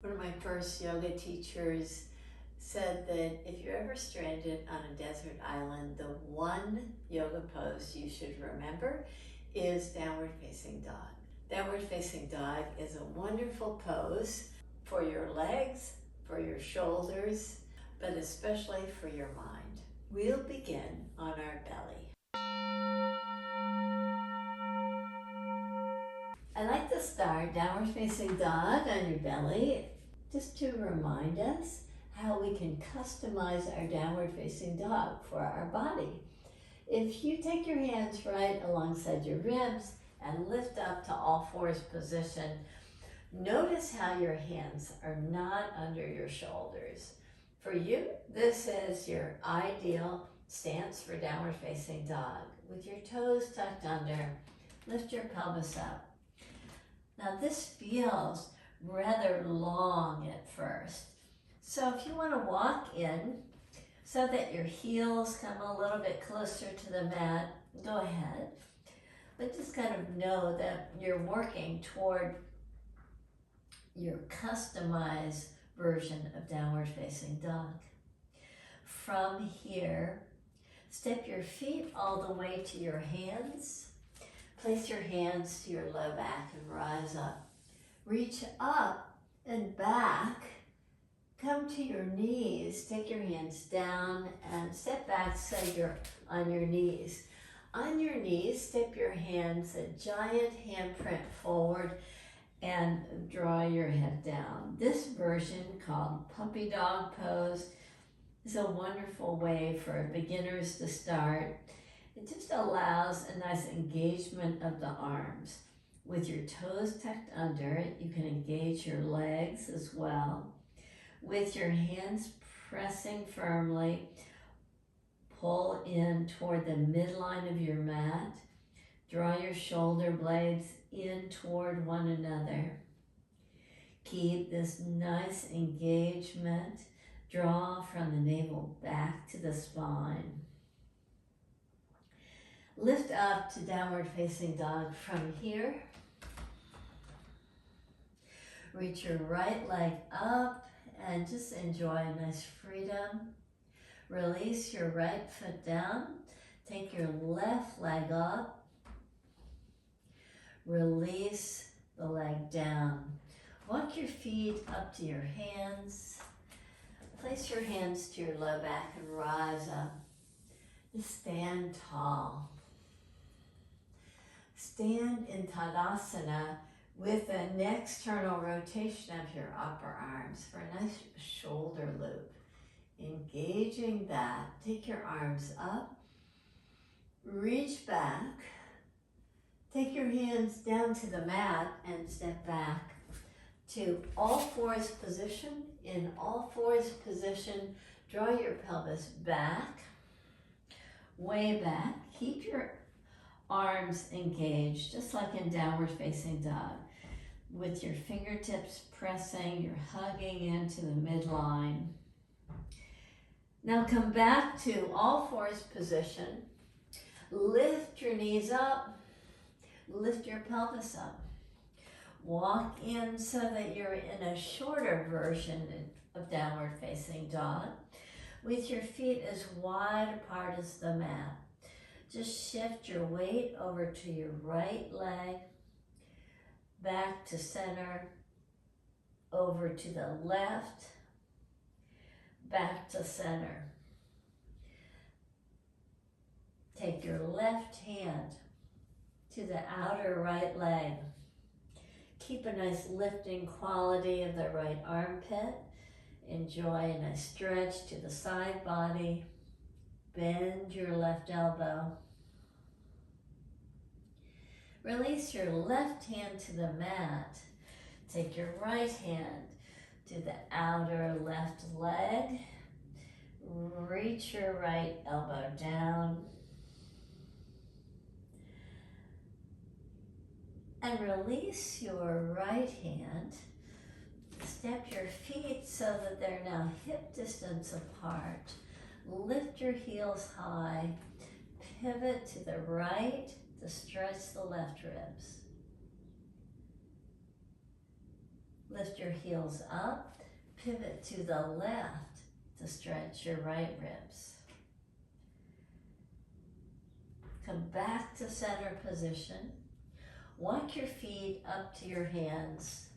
One of my first yoga teachers said that if you're ever stranded on a desert island, the one yoga pose you should remember is downward facing dog. Downward facing dog is a wonderful pose for your legs, for your shoulders, but especially for your mind. We'll begin on our belly. I like to start downward facing dog on your belly, just to remind us how we can customize our downward facing dog for our body. If you take your hands right alongside your ribs and lift up to all fours position, notice how your hands are not under your shoulders. For you, this is your ideal stance for downward facing dog. With your toes tucked under, lift your pelvis up. Now this feels rather long at first. So if you want to walk in so that your heels come a little bit closer to the mat, go ahead. But just kind of know that you're working toward your customized version of downward facing dog. From here, step your feet all the way to your hands. Place your hands to your low back and rise up. Reach up and back. Come to your knees. Take your hands down and step back so you're on your knees. On your knees, step your hands a giant handprint forward and draw your head down. This version, called puppy dog pose, is a wonderful way for beginners to start. It just allows a nice engagement of the arms. With your toes tucked under, you can engage your legs as well. With your hands pressing firmly, pull in toward the midline of your mat. Draw your shoulder blades in toward one another. Keep this nice engagement. Draw from the navel back to the spine. Lift up to downward facing dog from here. Reach your right leg up and just enjoy a nice freedom. Release your right foot down. Take your left leg up. Release the leg down. Walk your feet up to your hands. Place your hands to your low back and rise up. Just stand tall. Stand in Tadasana with an external rotation of your upper arms for a nice shoulder loop. Engaging that, take your arms up, reach back, take your hands down to the mat and step back to all fours position. In all fours position, draw your pelvis back, way back. Keep your arms engaged, just like in downward facing dog. With your fingertips pressing, you're hugging into the midline. Now come back to all fours position. Lift your knees up, lift your pelvis up. Walk in so that you're in a shorter version of downward facing dog with your feet as wide apart as the mat. Just shift your weight over to your right leg, back to center, over to the left, back to center. Take your left hand to the outer right leg. Keep a nice lifting quality of the right armpit. Enjoy a nice stretch to the side body. Bend your left elbow. Release your left hand to the mat. Take your right hand to the outer left leg. Reach your right elbow down. And release your right hand. Step your feet so that they're now hip distance apart. Lift your heels high. Pivot to the right to stretch the left ribs. Lift your heels up, pivot to the left to stretch your right ribs. Come back to center position. Walk your feet up to your hands.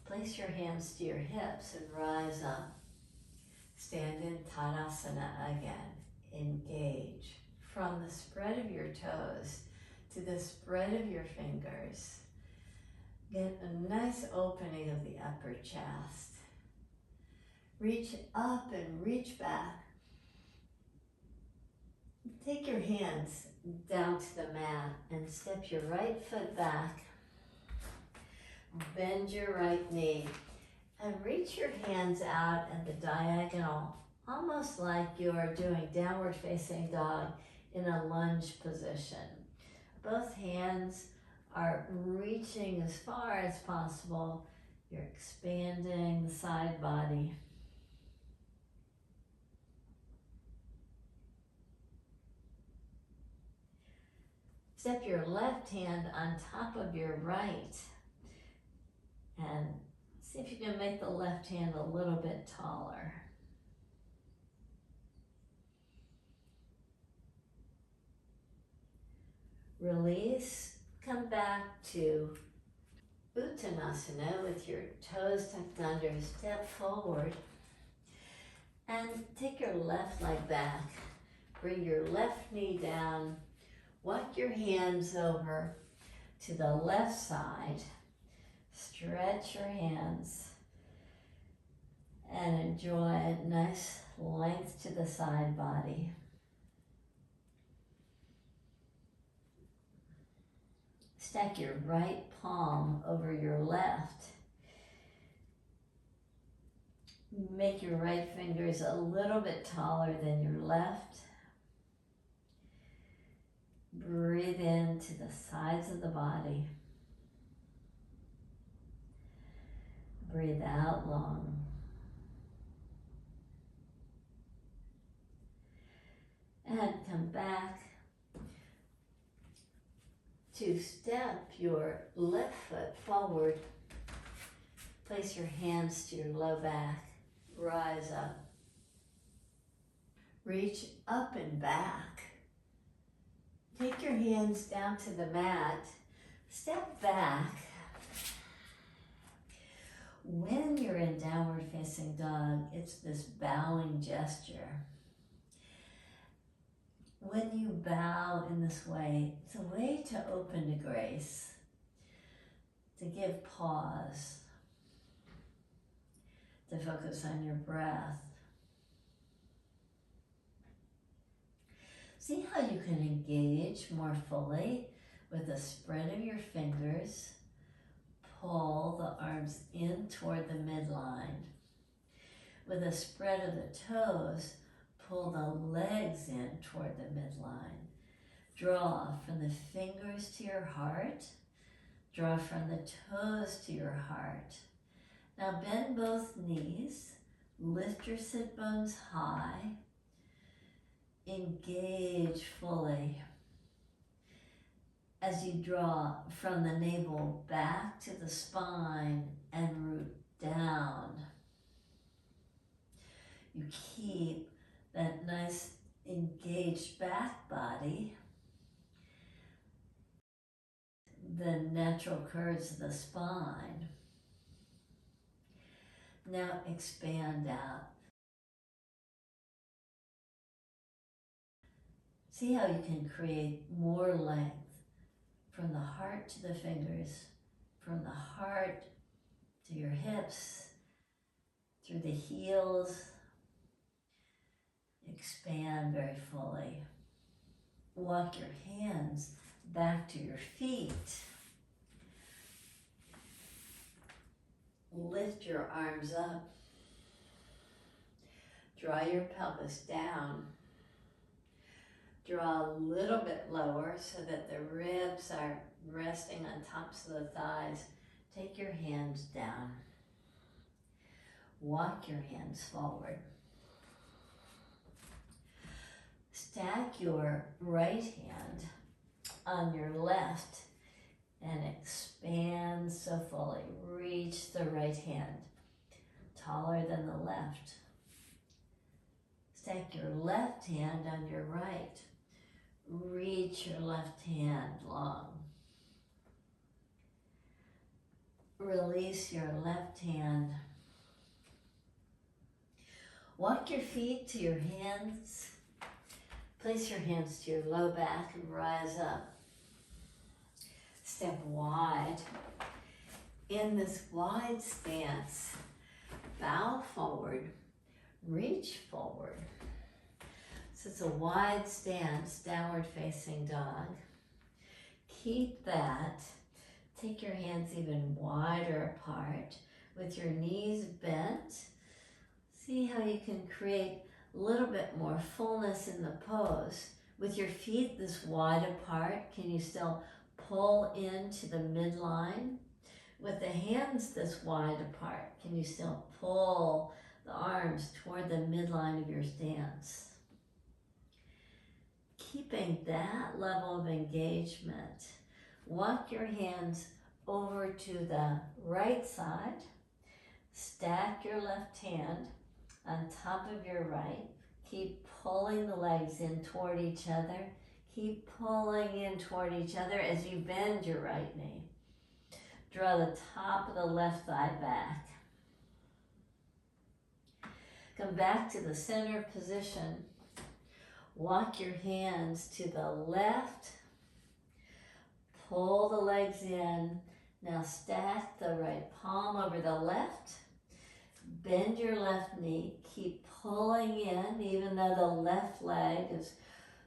Place your hands to your hips and rise up. Stand in Tadasana again. Engage from the spread of your toes to the spread of your fingers. Get a nice opening of the upper chest. Reach up and reach back. Take your hands down to the mat and step your right foot back. Bend your right knee and reach your hands out at the diagonal, almost like you're doing downward facing dog in a lunge position. Both hands are reaching as far as possible. You're expanding the side body. Step your left hand on top of your right and see if you can make the left hand a little bit taller. Release, come back to Uttanasana with your toes tucked under, step forward and take your left leg back. Bring your left knee down, walk your hands over to the left side, stretch your hands and enjoy a nice length to the side body. Stack your right palm over your left. Make your right fingers a little bit taller than your left. Breathe into the sides of the body. Breathe out long. And come back to step your left foot forward. Place your hands to your low back. Rise up. Reach up and back. Take your hands down to the mat. Step back. When you're in downward facing dog, it's this bowing gesture. When you bow in this way, it's a way to open to grace, to give pause, to focus on your breath. See how you can engage more fully with the spread of your fingers. Pull the arms in toward the midline. With a spread of the toes, pull the legs in toward the midline. Draw from the fingers to your heart. Draw from the toes to your heart. Now bend both knees. Lift your sit bones high. Engage fully as you draw from the navel back to the spine and root down. You keep that nice engaged back body, the natural curves of the spine. Now expand out. See how you can create more length from the heart to the fingers, from the heart to your hips, through the heels. Expand very fully. Walk your hands back to your feet. Lift your arms up. Draw your pelvis down. Draw a little bit lower so that the ribs are resting on tops of the thighs. Take your hands down. Walk your hands forward. Stack your right hand on your left and expand so fully. Reach the right hand, taller than the left. Stack your left hand on your right. Reach your left hand long. Release your left hand. Walk your feet to your hands. Place your hands to your low back and rise up. Step wide. In this wide stance, bow forward, reach forward. So it's a wide stance, downward facing dog. Keep that. Take your hands even wider apart with your knees bent. See how you can create a little bit more fullness in the pose. With your feet this wide apart, can you still pull into the midline? With the hands this wide apart, can you still pull the arms toward the midline of your stance? Keeping that level of engagement, walk your hands over to the right side. Stack your left hand on top of your right. Keep pulling the legs in toward each other. Keep pulling in toward each other as you bend your right knee. Draw the top of the left thigh back. Come back to the center position. Walk your hands to the left. Pull the legs in. Now stack the right palm over the left. Bend your left knee. Keep pulling in, even though the left leg is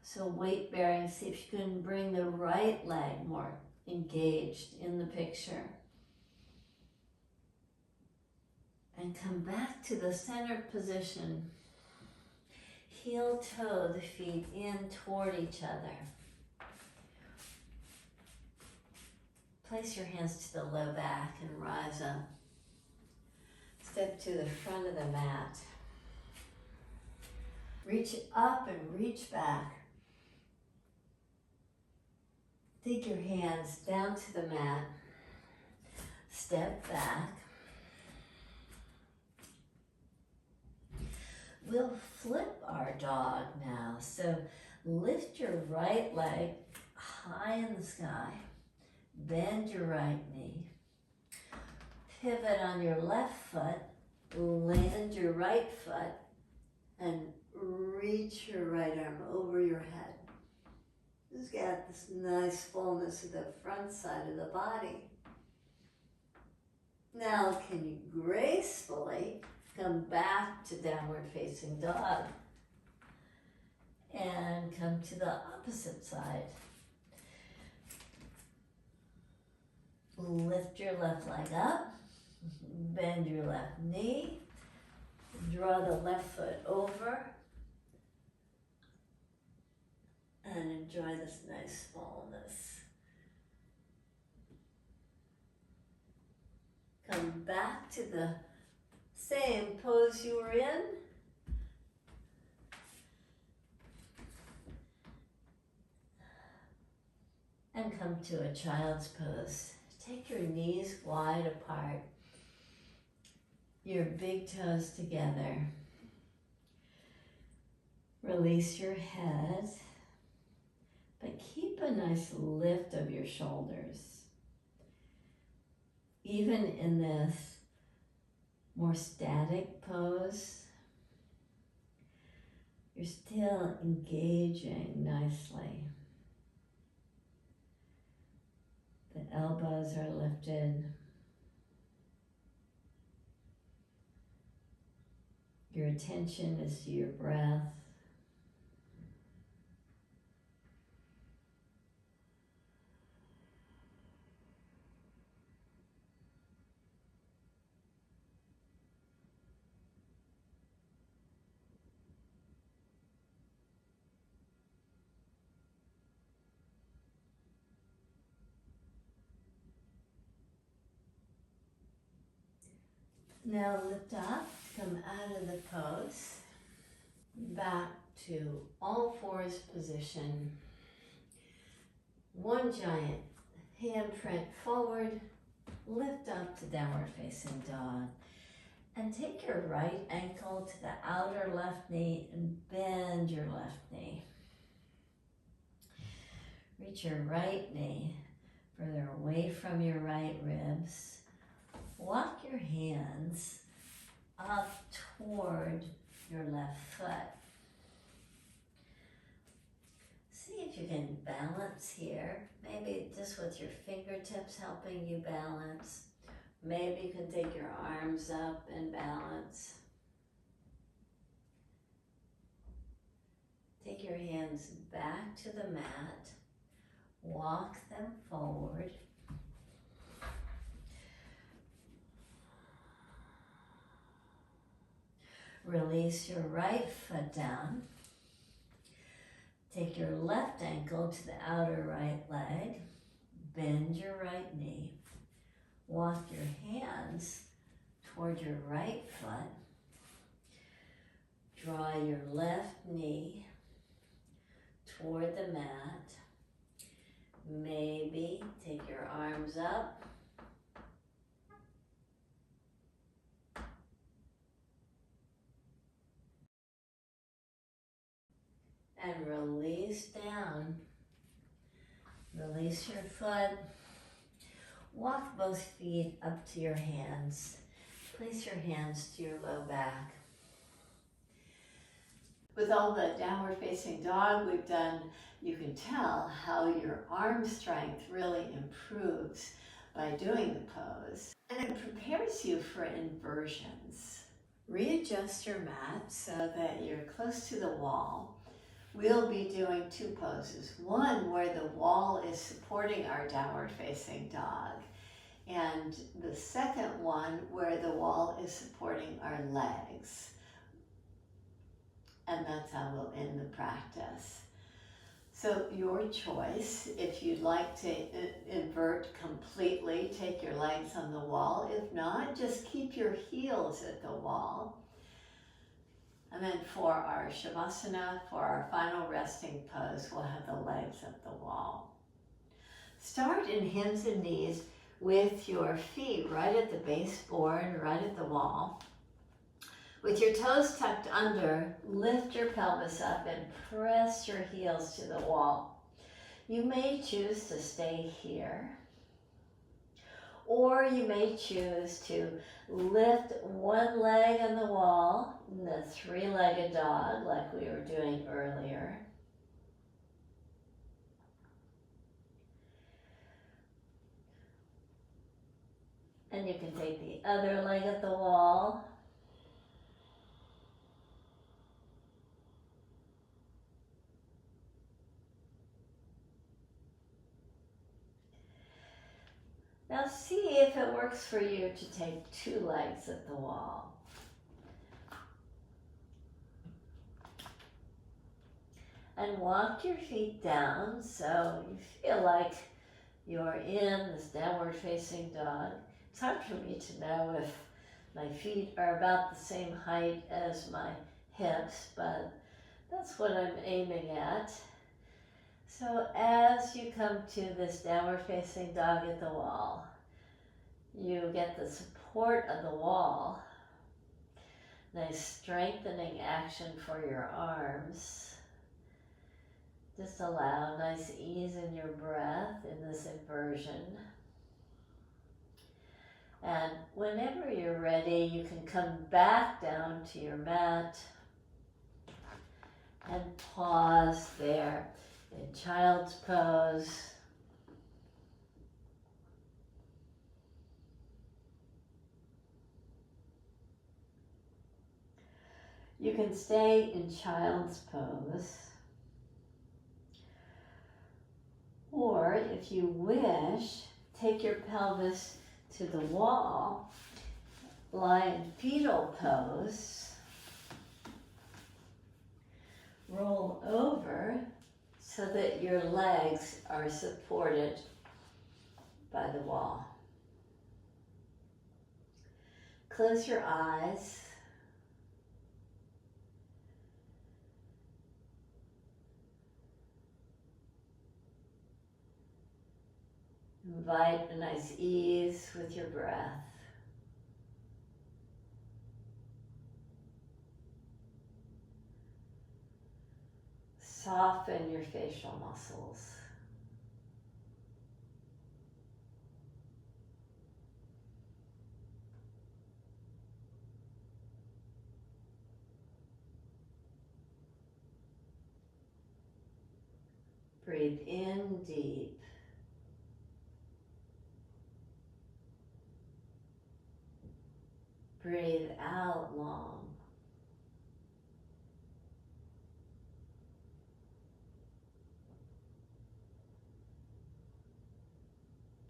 so weight bearing. See if you can bring the right leg more engaged in the picture. And come back to the center position. Heel toe the feet in toward each other. Place your hands to the low back and rise up. Step to the front of the mat. Reach up and reach back. Take your hands down to the mat. Step back. We'll flip our dog now. So lift your right leg high in the sky. Bend your right knee. Pivot on your left foot. Land your right foot. And reach your right arm over your head. Just get this nice fullness of the front side of the body. Now can you gracefully come back to downward facing dog and come to the opposite side. Lift your left leg up, bend your left knee, draw the left foot over, and enjoy this nice fullness. Come back to the same pose you were in. And come to a child's pose. Take your knees wide apart, your big toes together. Release your head, but keep a nice lift of your shoulders. Even in this more static pose, you're still engaging nicely. The elbows are lifted. Your attention is to your breath. Now lift up, come out of the pose, back to all fours position. One giant Handprint forward, lift up to downward facing dog. And take your right ankle to the outer left knee and bend your left knee. Reach your right knee further away from your right ribs. Walk your hands up toward your left foot. See if you can balance here. Maybe just with your fingertips helping you balance. Maybe you can take your arms up and balance. Take your hands back to the mat. Walk them forward. Release your right foot down. Take your left ankle to the outer right leg. Bend your right knee. Walk your hands toward your right foot. Draw your left knee toward the mat. Maybe take your arms up. And release down. Release your foot. Walk both feet up to your hands. Place your hands to your low back. With all the downward facing dog we've done, you can tell how your arm strength really improves by doing the pose. And it prepares you for inversions. Readjust your mat so that you're close to the wall. We'll be doing two poses. One where the wall is supporting our downward facing dog. And the second one where the wall is supporting our legs. And that's how we'll end the practice. So your choice, if you'd like to invert completely, take your legs on the wall. If not, just keep your heels at the wall. And then for our Shavasana, for our final resting pose, we'll have the legs at the wall. Start in hands and knees with your feet right at the baseboard, right at the wall. With your toes tucked under, lift your pelvis up and press your heels to the wall. You may choose to stay here, or you may choose to lift one leg on the wall, in the three-legged dog like we were doing earlier. And you can take the other leg at the wall. Now see if it works for you to take two legs at the wall. And walk your feet down so you feel like you're in this downward facing dog. It's hard for me to know if my feet are about the same height as my hips, but that's what I'm aiming at. So as you come to this downward facing dog at the wall, you get the support of the wall. Nice strengthening action for your arms. Just allow nice ease in your breath in this inversion. And whenever you're ready, you can come back down to your mat and pause there in child's pose. You can stay in child's pose. Or if you wish, take your pelvis to the wall, lie in fetal pose, roll over so that your legs are supported by the wall. Close your eyes. Invite a nice ease with your breath. Soften your facial muscles. Breathe in deep. Breathe out long.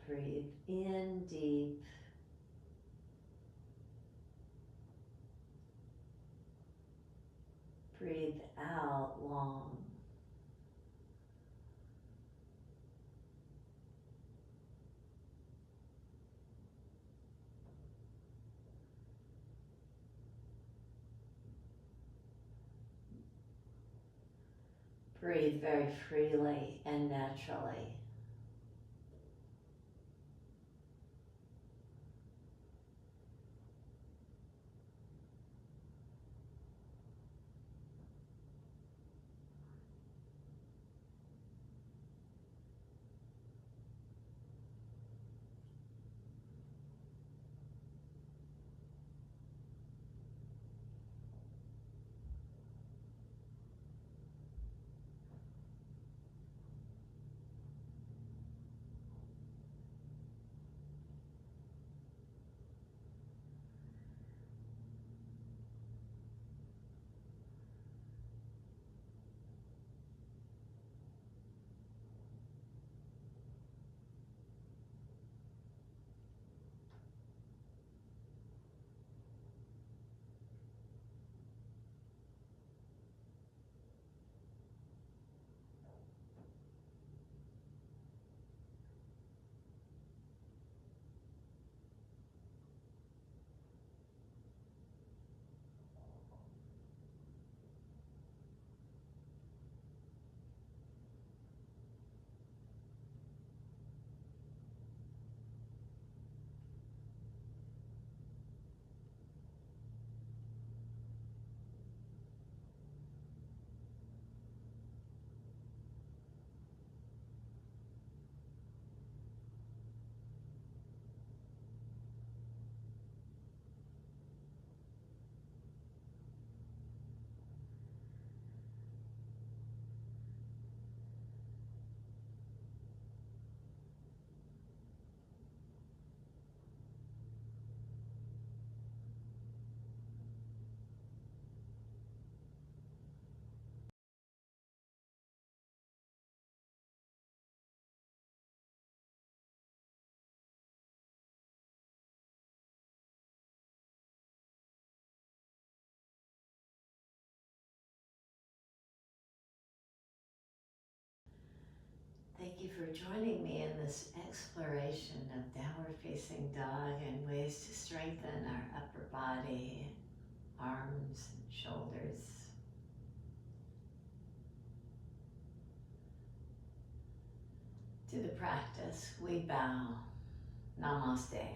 Breathe in deep. Breathe out long. Breathe very freely and naturally. Thank you for joining me in this exploration of downward facing dog and ways to strengthen our upper body, arms and shoulders. To the practice, we bow. Namaste.